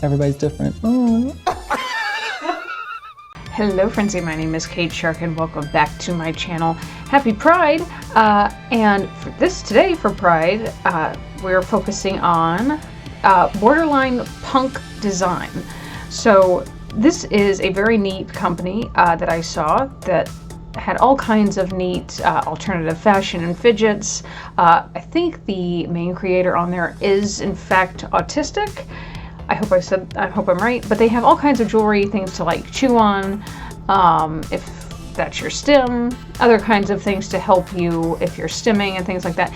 Everybody's different. Oh. Hello Frenzy, my name is Kate Shark and welcome back to my channel. Happy Pride! And today for Pride, we're focusing on borderline punk design. So this is a very neat company that I saw that had all kinds of neat alternative fashion and fidgets. I think the main creator on there is in fact autistic. I hope I'm right, but they have all kinds of jewelry, things to like chew on, if that's your stim, other kinds of things to help you if you're stimming and things like that.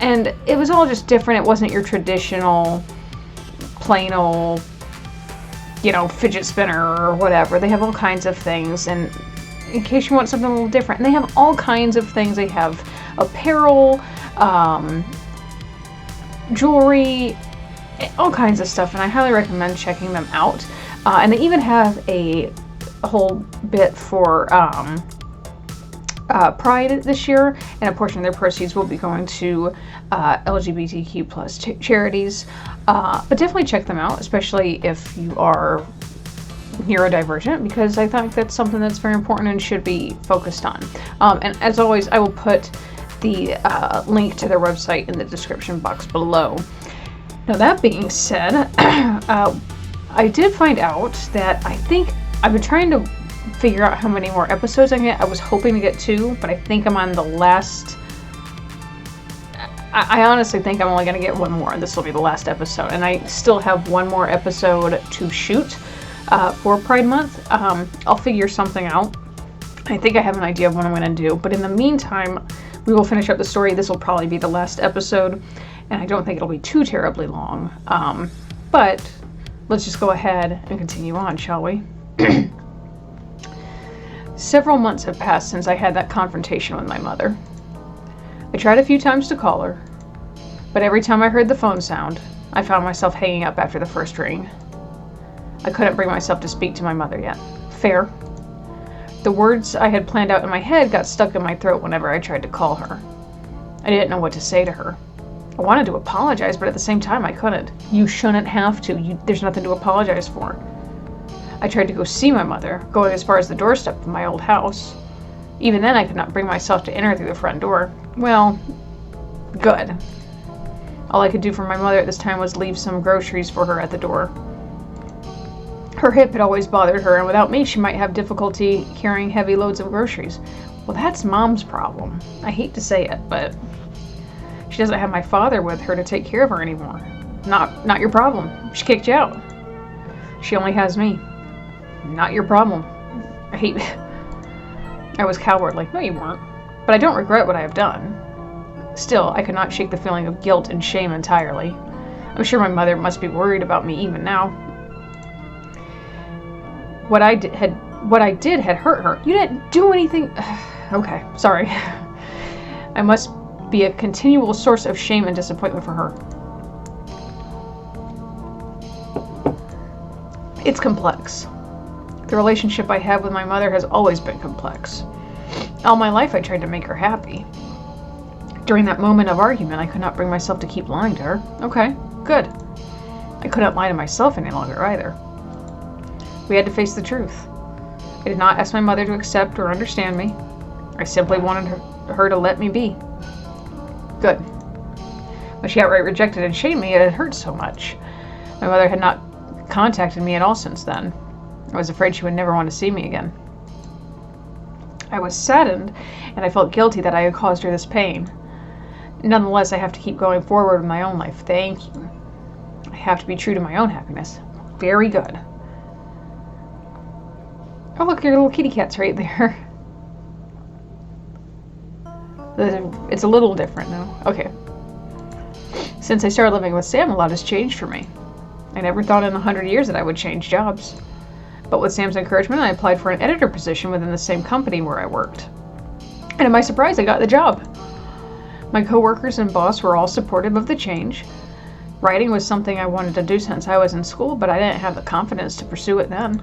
And it was all just different. It wasn't your traditional, plain old, fidget spinner or whatever. They have all kinds of things, and in case you want something a little different, and they have all kinds of things. They have apparel, jewelry, all kinds of stuff, and I highly recommend checking them out. And they even have a whole bit for Pride this year, and a portion of their proceeds will be going to LGBTQ plus charities. But definitely check them out, especially if you are neurodivergent, because I think that's something that's very important and should be focused on. And as always, I will put the link to their website in the description box below. Now that being said, I did find out that I think I've been trying to figure out how many more episodes I can get. I was hoping to get 2, but I think I'm on the last. I honestly think I'm only going to get 1 more, and this will be the last episode. And I still have 1 more episode to shoot for Pride Month. I'll figure something out. I think I have an idea of what I'm going to do, but in the meantime, we will finish up the story. This will probably be the last episode, and I don't think it'll be too terribly long. But let's just go ahead and continue on, shall we? Several months have passed since I had that confrontation with my mother. I tried a few times to call her, but every time I heard the phone sound, I found myself hanging up after the first ring. I couldn't bring myself to speak to my mother yet. Fair. The words I had planned out in my head got stuck in my throat whenever I tried to call her. I didn't know what to say to her. I wanted to apologize, but at the same time I couldn't. You shouldn't have to. There's nothing to apologize for. I tried to go see my mother, going as far as the doorstep of my old house. Even then I could not bring myself to enter through the front door. Well, good. All I could do for my mother at this time was leave some groceries for her at the door. Her hip had always bothered her, and without me she might have difficulty carrying heavy loads of groceries. Well, that's Mom's problem. I hate to say it, but she doesn't have my father with her to take care of her anymore. Not your problem. She kicked you out. She only has me. Not your problem. I was cowardly. No, you weren't. But I don't regret what I have done. Still, I could not shake the feeling of guilt and shame entirely. I'm sure my mother must be worried about me even now. What I did had hurt her. You didn't do anything. Okay, sorry. I must be a continual source of shame and disappointment for her. It's complex. The relationship I have with my mother has always been complex. All my life I tried to make her happy. During that moment of argument, I could not bring myself to keep lying to her. Okay, good. I couldn't lie to myself any longer either. We had to face the truth. I did not ask my mother to accept or understand me. I simply wanted her to let me be. Good. When she outright rejected and shamed me, it had hurt so much. My mother had not contacted me at all since then. I was afraid she would never want to see me again. I was saddened, and I felt guilty that I had caused her this pain. Nonetheless, I have to keep going forward with my own life. Thank you. I have to be true to my own happiness. Very good. Oh, look, your little kitty cat's right there. It's a little different now. Okay. Since I started living with Sam, a lot has changed for me. I never thought in 100 years that I would change jobs. But with Sam's encouragement, I applied for an editor position within the same company where I worked. And to my surprise, I got the job. My coworkers and boss were all supportive of the change. Writing was something I wanted to do since I was in school, but I didn't have the confidence to pursue it then.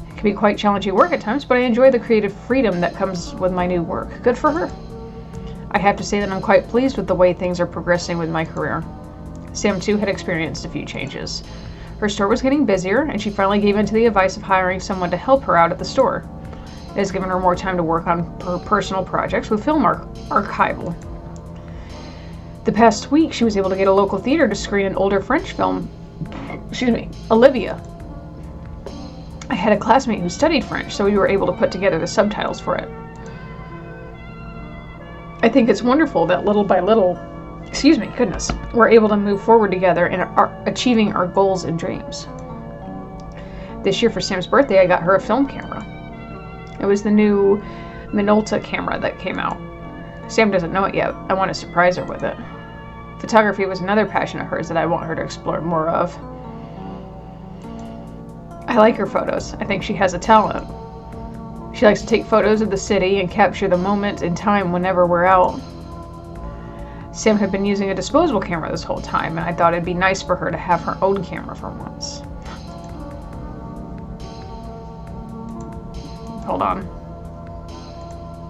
It can be quite challenging work at times, but I enjoy the creative freedom that comes with my new work. Good for her. I have to say that I'm quite pleased with the way things are progressing with my career. Sam too had experienced a few changes. Her store was getting busier, and she finally gave in to the advice of hiring someone to help her out at the store. It has given her more time to work on her personal projects with film archival. The past week, she was able to get a local theater to screen an older French film, Olivia. I had a classmate who studied French, so we were able to put together the subtitles for it. I think it's wonderful that little by little, we're able to move forward together in achieving our goals and dreams. This year for Sam's birthday, I got her a film camera. It was the new Minolta camera that came out. Sam doesn't know it yet. I want to surprise her with it. Photography was another passion of hers that I want her to explore more of. I like her photos. I think she has a talent. She likes to take photos of the city and capture the moment in time whenever we're out. Sam had been using a disposable camera this whole time, and I thought it'd be nice for her to have her own camera for once. Hold on.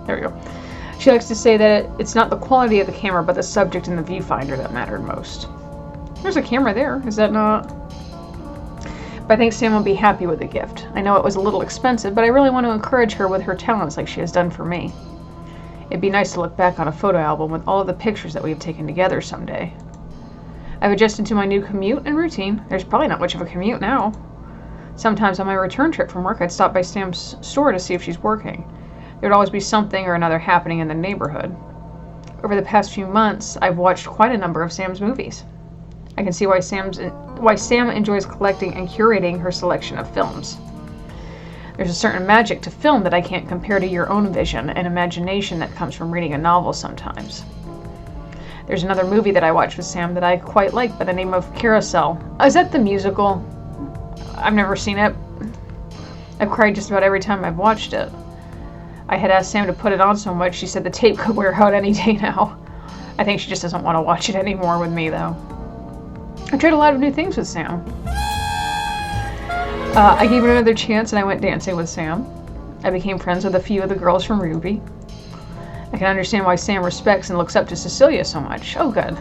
There we go. She likes to say that it's not the quality of the camera, but the subject and the viewfinder that mattered most. There's a camera there, is that not? But I think Sam will be happy with the gift. I know it was a little expensive, but I really want to encourage her with her talents like she has done for me. It'd be nice to look back on a photo album with all of the pictures that we've taken together someday. I've adjusted to my new commute and routine. There's probably not much of a commute now. Sometimes on my return trip from work, I'd stop by Sam's store to see if she's working. There would always be something or another happening in the neighborhood. Over the past few months, I've watched quite a number of Sam's movies. I can see why Sam enjoys collecting and curating her selection of films. There's a certain magic to film that I can't compare to your own vision and imagination that comes from reading a novel sometimes. There's another movie that I watched with Sam that I quite like by the name of Carousel. Is that the musical? I've never seen it. I've cried just about every time I've watched it. I had asked Sam to put it on so much, she said the tape could wear out any day now. I think she just doesn't want to watch it anymore with me, though. I tried a lot of new things with Sam. I gave it another chance and I went dancing with Sam. I became friends with a few of the girls from Ruby. I can understand why Sam respects and looks up to Cecilia so much. Oh, good.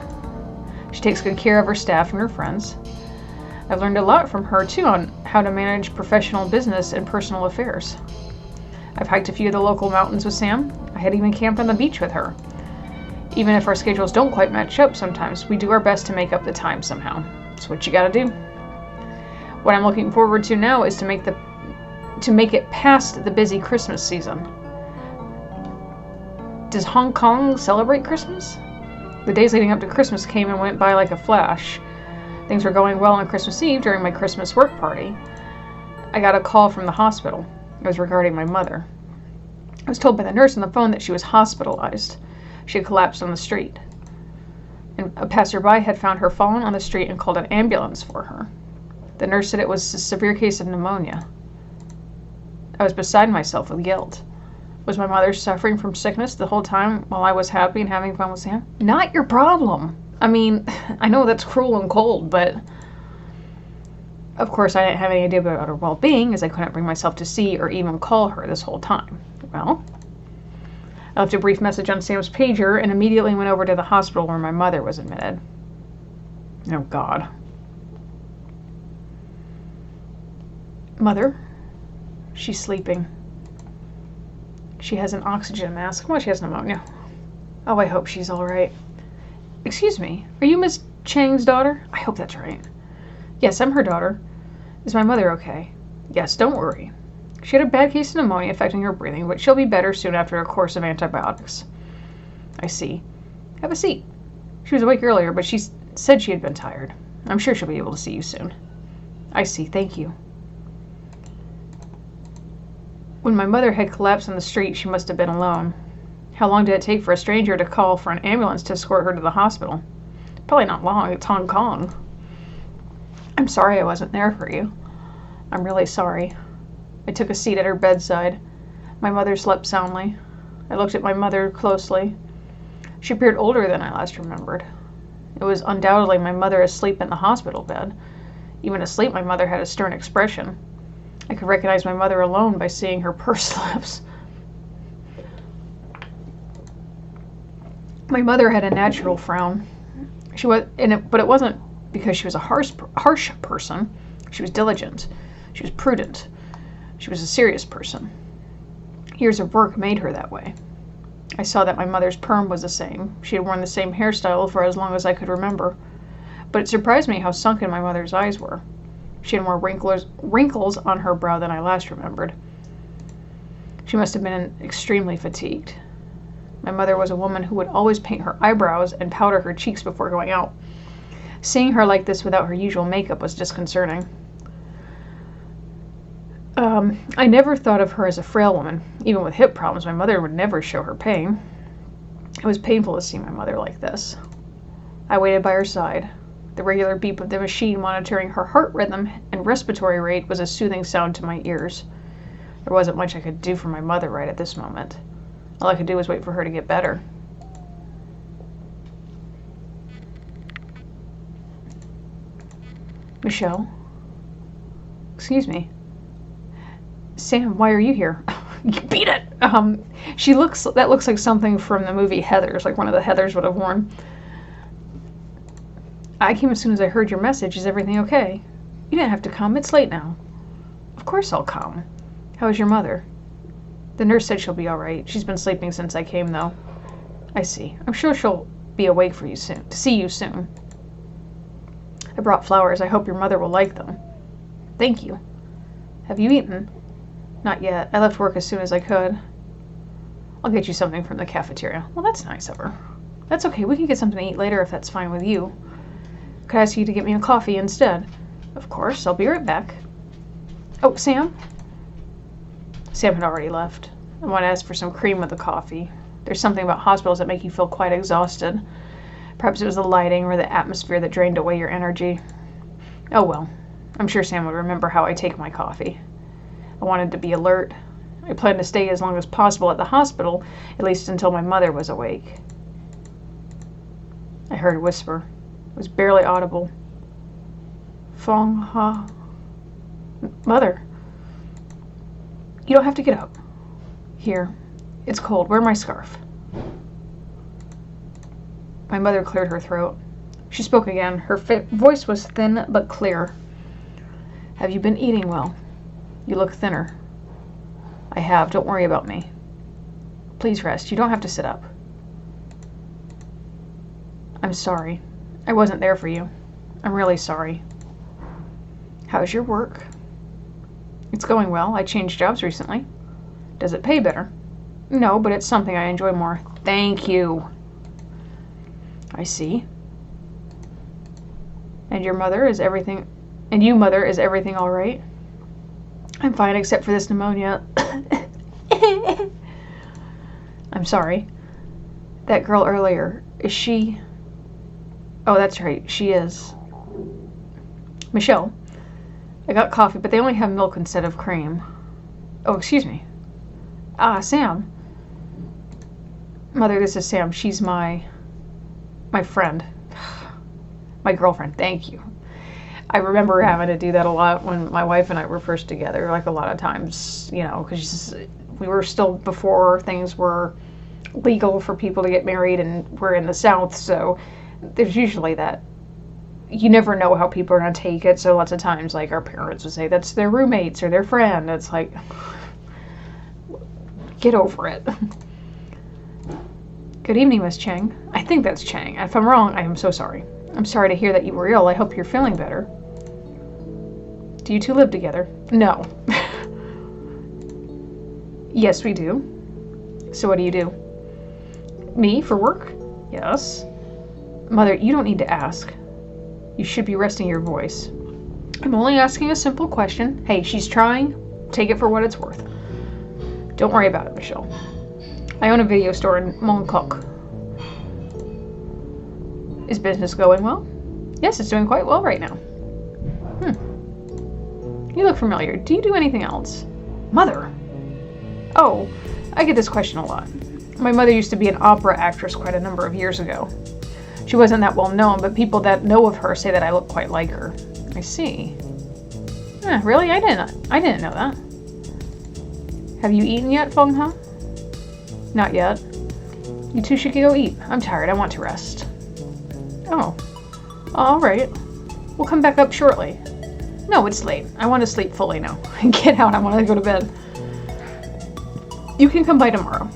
She takes good care of her staff and her friends. I've learned a lot from her, too, on how to manage professional business and personal affairs. I've hiked a few of the local mountains with Sam. I had even camped on the beach with her. Even if our schedules don't quite match up sometimes, we do our best to make up the time somehow. That's what you gotta do. What I'm looking forward to now is to make it past the busy Christmas season. Does Hong Kong celebrate Christmas? The days leading up to Christmas came and went by like a flash. Things were going well on Christmas Eve during my Christmas work party. I got a call from the hospital. It was regarding my mother. I was told by the nurse on the phone that she was hospitalized. She had collapsed on the street. And a passerby had found her fallen on the street and called an ambulance for her. The nurse said it was a severe case of pneumonia. I was beside myself with guilt. Was my mother suffering from sickness the whole time while I was happy and having fun with Sam? Not your problem. I mean, I know that's cruel and cold, but of course I didn't have any idea about her well-being as I couldn't bring myself to see or even call her this whole time. Well, I left a brief message on Sam's pager and immediately went over to the hospital where my mother was admitted. Oh, God. Mother? She's sleeping. She has an oxygen mask. Well, she has pneumonia. Oh, I hope she's all right. Excuse me, are you Miss Chang's daughter? I hope that's right. Yes, I'm her daughter. Is my mother okay? Yes, don't worry. She had a bad case of pneumonia affecting her breathing, but she'll be better soon after a course of antibiotics. I see. Have a seat. She was awake earlier, but she said she had been tired. I'm sure she'll be able to see you soon. I see, thank you. When my mother had collapsed on the street, she must have been alone. How long did it take for a stranger to call for an ambulance to escort her to the hospital? Probably not long. It's Hong Kong. I'm sorry I wasn't there for you. I'm really sorry. I took a seat at her bedside. My mother slept soundly. I looked at my mother closely. She appeared older than I last remembered. It was undoubtedly my mother asleep in the hospital bed. Even asleep, my mother had a stern expression. I could recognize my mother alone by seeing her pursed lips. My mother had a natural frown. But it wasn't because she was a harsh person. She was diligent. She was prudent. She was a serious person. Years of work made her that way. I saw that my mother's perm was the same. She had worn the same hairstyle for as long as I could remember. But it surprised me how sunken my mother's eyes were. She had more wrinkles on her brow than I last remembered. She must have been extremely fatigued. My mother was a woman who would always paint her eyebrows and powder her cheeks before going out. Seeing her like this without her usual makeup was disconcerting. I never thought of her as a frail woman. Even with hip problems, my mother would never show her pain. It was painful to see my mother like this. I waited by her side. The regular beep of the machine monitoring her heart rhythm and respiratory rate was a soothing sound to my ears. There wasn't much I could do for my mother right at this moment. All I could do was wait for her to get better. Michelle? Excuse me. Sam, why are you here? You beat it! That looks like something from the movie Heathers, like one of the Heathers would have worn. I came as soon as I heard your message. Is everything okay? You didn't have to come. It's late now. Of course I'll come. How is your mother? The nurse said she'll be all right. She's been sleeping since I came, though. I see. I'm sure she'll be awake for you soon. To see you soon. I brought flowers. I hope your mother will like them. Thank you. Have you eaten? Not yet. I left work as soon as I could. I'll get you something from the cafeteria. Well, that's nice of her. That's okay. We can get something to eat later if that's fine with you. Could I ask you to get me a coffee instead? Of course. I'll be right back. Oh, Sam? Sam had already left. I want to ask for some cream with the coffee. There's something about hospitals that make you feel quite exhausted. Perhaps it was the lighting or the atmosphere that drained away your energy. Oh well. I'm sure Sam would remember how I take my coffee. I wanted to be alert. I planned to stay as long as possible at the hospital, at least until my mother was awake. I heard a whisper. It was barely audible. Fong Ha. Mother. You don't have to get up. Here. It's cold. Wear my scarf. My mother cleared her throat. She spoke again. Her voice was thin but clear. Have you been eating well? You look thinner. I have. Don't worry about me. Please rest. You don't have to sit up. I'm sorry. I wasn't there for you. I'm really sorry. How's your work? It's going well. I changed jobs recently. Does it pay better? No, but it's something I enjoy more. Thank you. I see. And your mother is everything... And you, Mother, is everything all right? I'm fine except for this pneumonia. I'm sorry. That girl earlier, is she... Oh, that's right, she is. Michelle, I got coffee, but they only have milk instead of cream. Oh, excuse me. Ah, Sam. Mother, this is Sam. She's my friend. My girlfriend. Thank you. I remember having to do that a lot when my wife and I were first together, like a lot of times, you know, because we were still before things were legal for people to get married, and we're in the South, so there's usually that. You never know how people are going to take it, so lots of times, like, our parents would say, that's their roommates or their friend. It's like, get over it. Good evening, Miss Chang. I think that's Chang. If I'm wrong, I am so sorry. I'm sorry to hear that you were ill. I hope you're feeling better. Do you two live together? No. Yes, we do. So what do you do? Me, for work? Yes. Mother, you don't need to ask. You should be resting your voice. I'm only asking a simple question. Hey, she's trying. Take it for what it's worth. Don't worry about it, Michelle. I own a video store in Mongkok. Is business going well? Yes, it's doing quite well right now. You look familiar. Do you do anything else? Mother. Oh, I get this question a lot. My mother used to be an opera actress quite a number of years ago. She wasn't that well known, but people that know of her say that I look quite like her. I see. Really? I didn't know that. Have you eaten yet, Fong Ha? Not yet. You two should go eat. I'm tired. I want to rest. Oh. All right. We'll come back up shortly. No, it's late. I want to sleep fully now. Get out. I want to go to bed. You can come by tomorrow.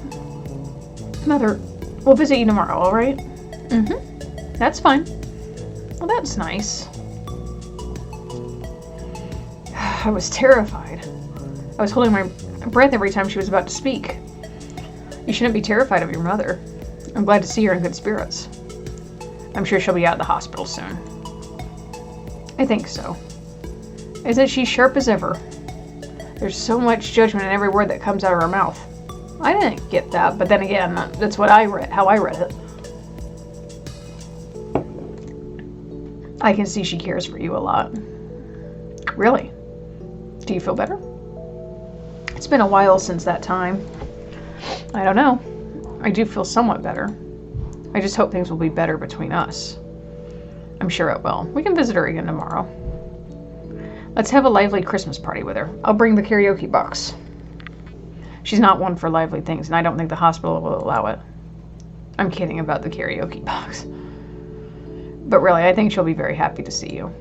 Mother, we'll visit you tomorrow, all right? Mm-hmm. That's fine. Well, that's nice. I was terrified. I was holding my breath every time she was about to speak. You shouldn't be terrified of your mother. I'm glad to see her in good spirits. I'm sure she'll be out of the hospital soon. I think so. Isn't she sharp as ever? There's so much judgment in every word that comes out of her mouth. I didn't get that, but then again, that's what I read, how I read it. I can see she cares for you a lot. Really? Do you feel better? It's been a while since that time. I don't know. I do feel somewhat better. I just hope things will be better between us. I'm sure it will. We can visit her again tomorrow. Let's have a lively Christmas party with her. I'll bring the karaoke box. She's not one for lively things, and I don't think the hospital will allow it. I'm kidding about the karaoke box. But really, I think she'll be very happy to see you.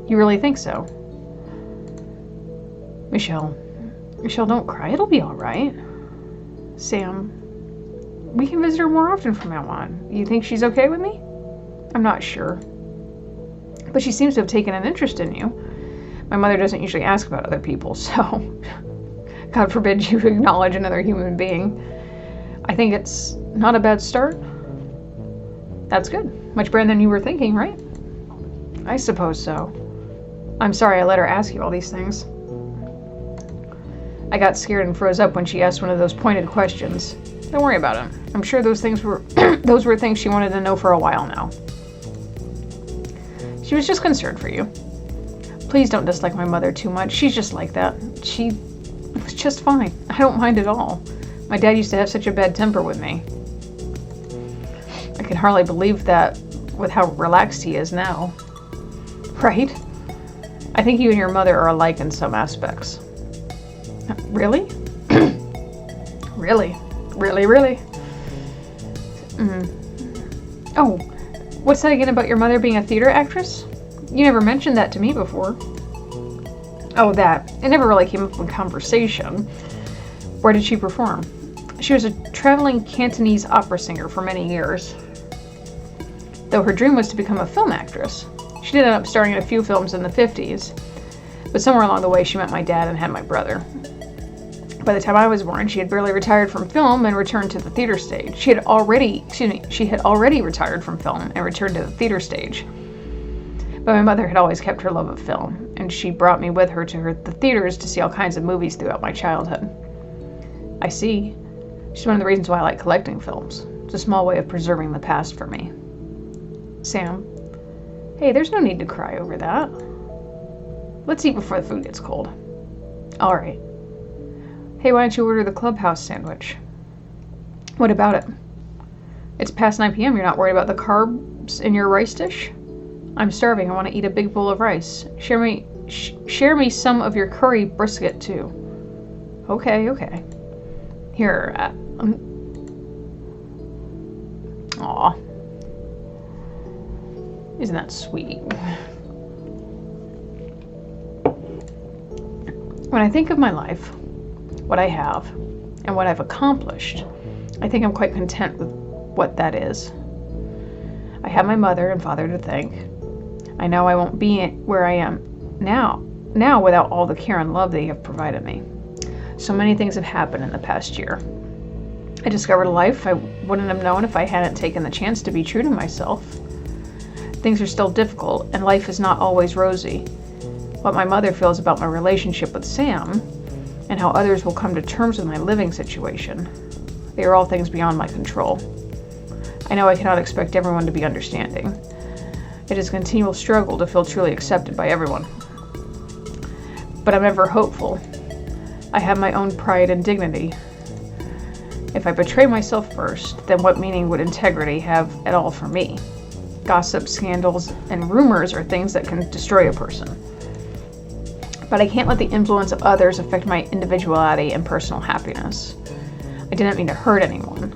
You really think so? Michelle, don't cry. It'll be all right. Sam, we can visit her more often from now on. You think she's okay with me? I'm not sure. But she seems to have taken an interest in you. My mother doesn't usually ask about other people, so God forbid you acknowledge another human being. I think it's not a bad start. That's good. Much better than you were thinking, right? I suppose so. I'm sorry I let her ask you all these things. I got scared and froze up when she asked one of those pointed questions. Don't worry about it. I'm sure those things were those were things she wanted to know for a while now. She was just concerned for you. Please don't dislike my mother too much. She's just like that. She was just fine. I don't mind at all. My dad used to have such a bad temper with me. I can hardly believe that with how relaxed he is now. Right? I think you and your mother are alike in some aspects. Really? Really? Really? Oh, what's that again about your mother being a theater actress? You never mentioned that to me before. Oh, that. It never really came up in conversation. Where did she perform? She was a traveling Cantonese opera singer for many years. Though her dream was to become a film actress. She did end up starring in a few films in the 50s. But somewhere along the way she met my dad and had my brother. By the time I was born, she had barely retired from film and returned to the theater stage. She had already retired from film and returned to the theater stage. But my mother had always kept her love of film, and she brought me with her to the theaters to see all kinds of movies throughout my childhood. I see. She's one of the reasons why I like collecting films. It's a small way of preserving the past for me. Sam, hey, there's no need to cry over that. Let's eat before the food gets cold. All right. Hey, why don't you order the clubhouse sandwich? What about it? It's past 9 p.m. You're not worried about the carbs in your rice dish? I'm starving. I want to eat a big bowl of rice. Share me some of your curry brisket, too. Okay. Here. Aw. Isn't that sweet? When I think of my life, what I have, and what I've accomplished, I think I'm quite content with what that is. I have my mother and father to thank. I know I won't be where I am now without all the care and love they have provided me. So many things have happened in the past year. I discovered a life I wouldn't have known if I hadn't taken the chance to be true to myself. Things are still difficult, and life is not always rosy. What my mother feels about my relationship with Sam, and how others will come to terms with my living situation, they are all things beyond my control. I know I cannot expect everyone to be understanding. It is a continual struggle to feel truly accepted by everyone. But I'm ever hopeful. I have my own pride and dignity. If I betray myself first, then what meaning would integrity have at all for me? Gossip, scandals, and rumors are things that can destroy a person. But I can't let the influence of others affect my individuality and personal happiness. I didn't mean to hurt anyone.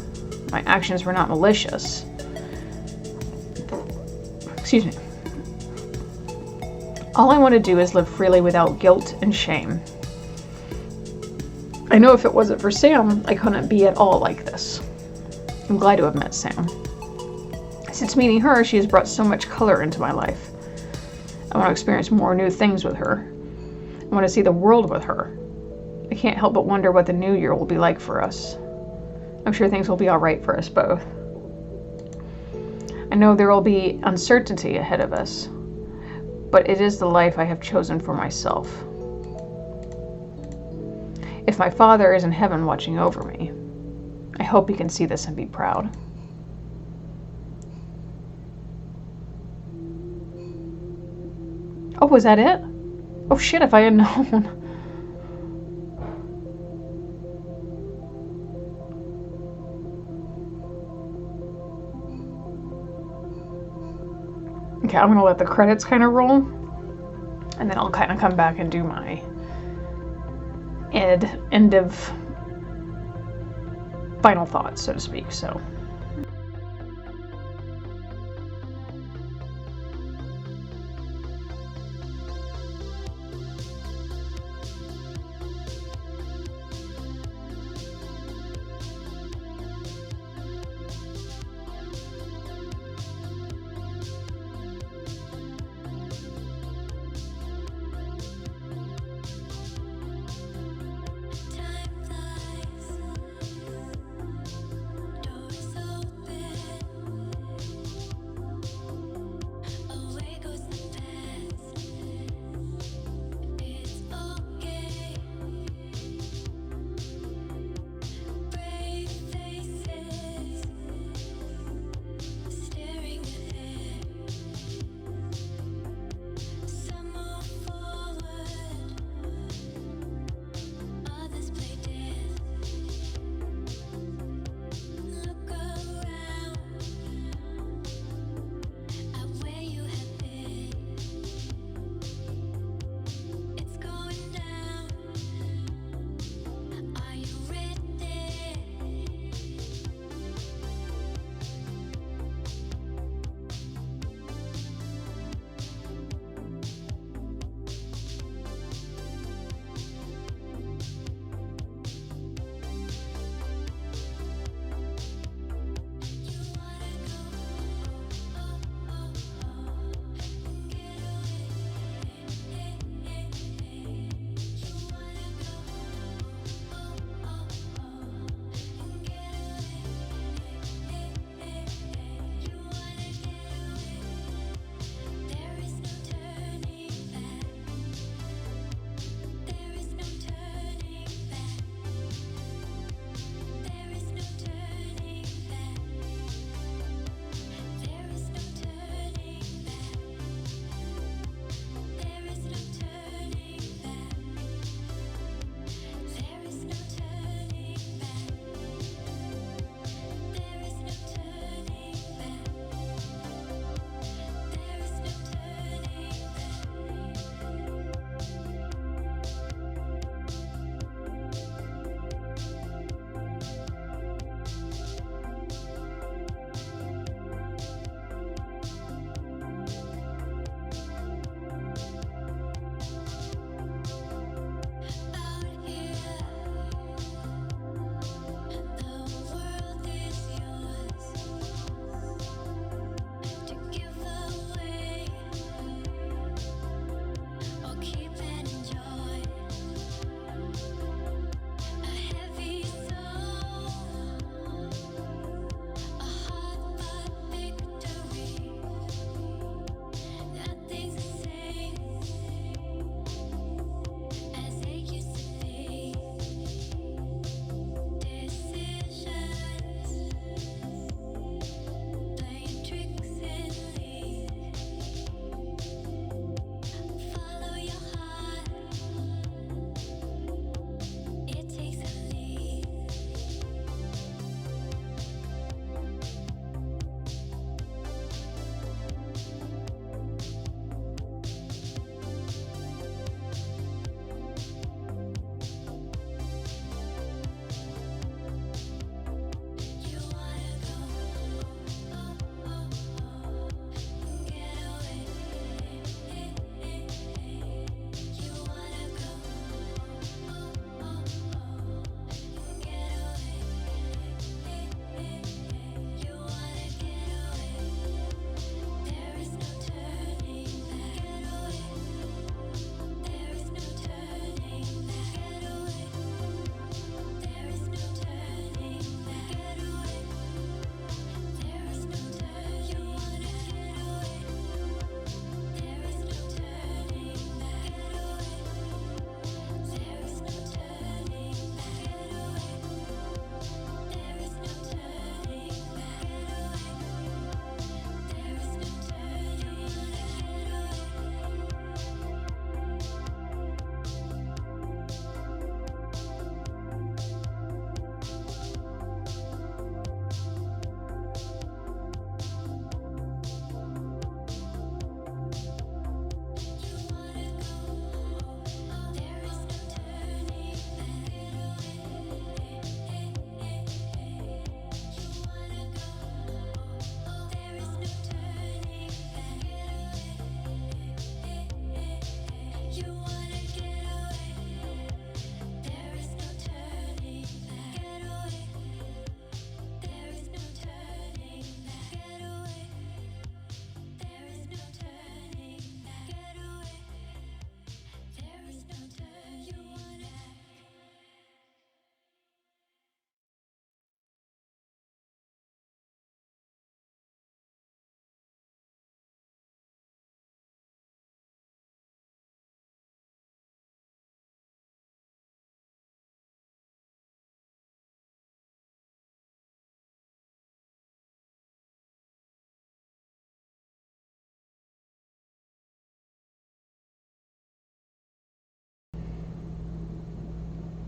My actions were not malicious. Excuse me. All I want to do is live freely without guilt and shame. I know if it wasn't for Sam, I couldn't be at all like this. I'm glad to have met Sam. Since meeting her, she has brought so much color into my life. I want to experience more new things with her. I want to see the world with her. I can't help but wonder what the new year will be like for us. I'm sure things will be all right for us both. I know there will be uncertainty ahead of us, but it is the life I have chosen for myself. If my father is in heaven watching over me, I hope he can see this and be proud. Oh, was that it? Oh shit, if I had known. Okay, I'm gonna let the credits kind of roll, and then I'll kind of come back and do my end of final thoughts, so to speak. So.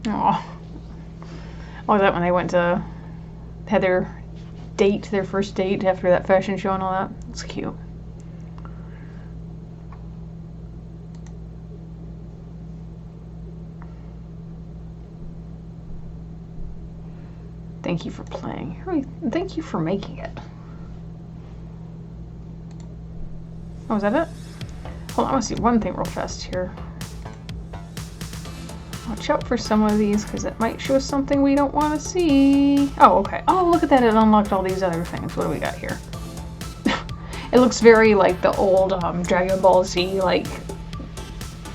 Oh, was that when they went to had their first date after that fashion show and all that? It's cute. Thank you for playing. Thank you for making it. Oh, is that it? Hold on, I want to see one thing real fast here. Watch out for some of these, because it might show us something we don't want to see. Oh, okay. Oh, look at that. It unlocked all these other things. What do we got here? It looks very like the old Dragon Ball Z, like,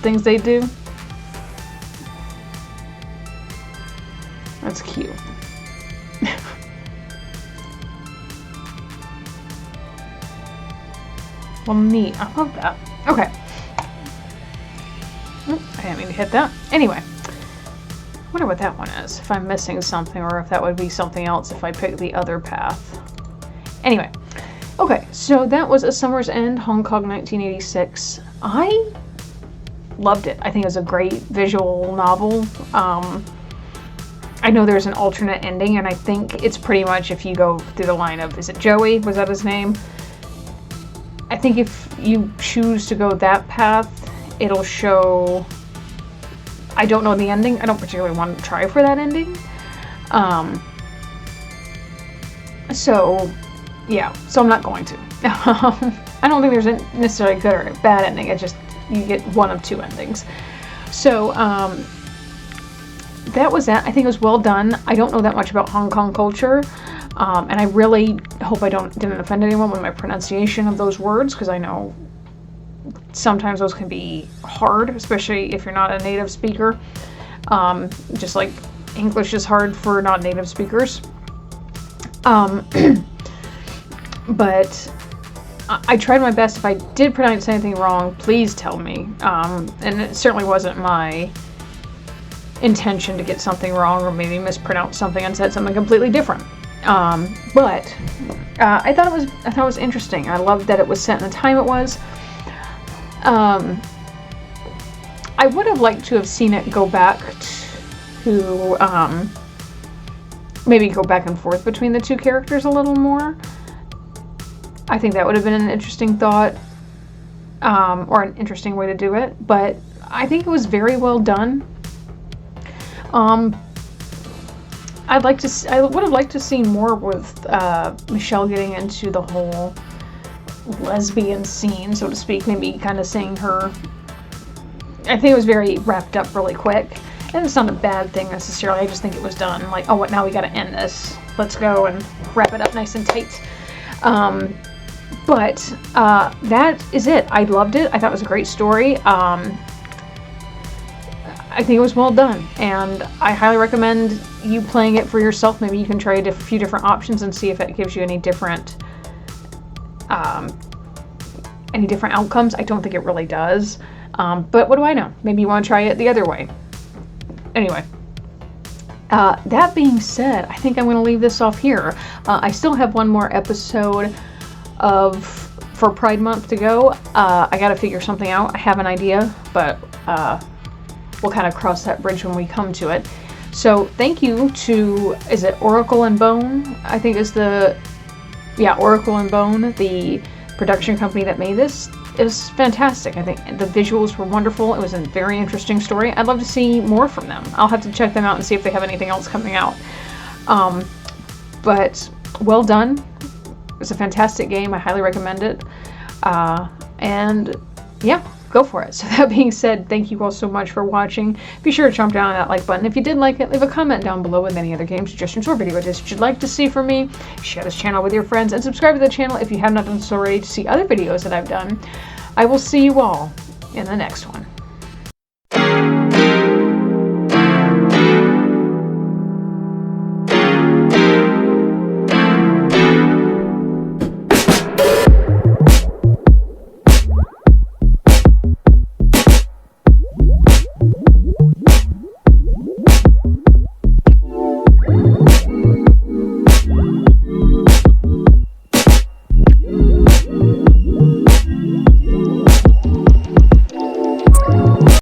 things they do. That's cute. Well, neat. I love that. Okay. I didn't mean to hit that. Anyway. I wonder what that one is. If I'm missing something, or if that would be something else if I pick the other path. Anyway. Okay, so that was A Summer's End, Hong Kong, 1986. I loved it. I think it was a great visual novel. I know there's an alternate ending, and I think it's pretty much if you go through the line of, is it Joey? Was that his name? I think if you choose to go that path, it'll show... I don't know the ending. I don't particularly want to try for that ending. So, yeah. So I'm not going to. I don't think there's a necessarily good or bad ending. It's just, you get one of two endings. So, that was that. I think it was well done. I don't know that much about Hong Kong culture. And I really hope I didn't offend anyone with my pronunciation of those words, because I know sometimes those can be hard, especially if you're not a native speaker. Just like English is hard for non-native speakers. But I tried my best. If I did pronounce anything wrong, please tell me. And it certainly wasn't my intention to get something wrong or maybe mispronounce something and said something completely different. But I thought it was interesting. I loved that it was set in the time it was. I would have liked to have seen it go back to maybe go back and forth between the two characters a little more. I think that would have been an interesting thought, or an interesting way to do it. But I think it was very well done. I would have liked to see more with Michelle getting into the whole lesbian scene, so to speak. Maybe kind of seeing her. I think it was very wrapped up really quick, and it's not a bad thing necessarily. I just think it was done like, oh, what now? We got to end this. Let's go and wrap it up nice and tight. But that is it. I loved it. I thought it was a great story. I think it was well done, and I highly recommend you playing it for yourself. Maybe you can try a few different options and see if it gives you any different outcomes. I don't think it really does, but what do I know? Maybe you want to try it the other way. Anyway, that being said, I think I'm going to leave this off here. I still have one more episode for Pride Month to go. I got to figure something out. I have an idea, but we'll kind of cross that bridge when we come to it. So thank you to, is it Oracle and Bone? I think is Oracle and Bone, the production company that made this. It was fantastic. I think the visuals were wonderful. It was a very interesting story. I'd love to see more from them. I'll have to check them out and see if they have anything else coming out. But well done. It was a fantastic game. I highly recommend it. And yeah, go for it. So that being said, thank you all so much for watching. Be sure to chomp down on that like button. If you did like it, leave a comment down below with any other game suggestions or video ideas you'd like to see from me. Share this channel with your friends and subscribe to the channel if you have not done so already to see other videos that I've done. I will see you all in the next one.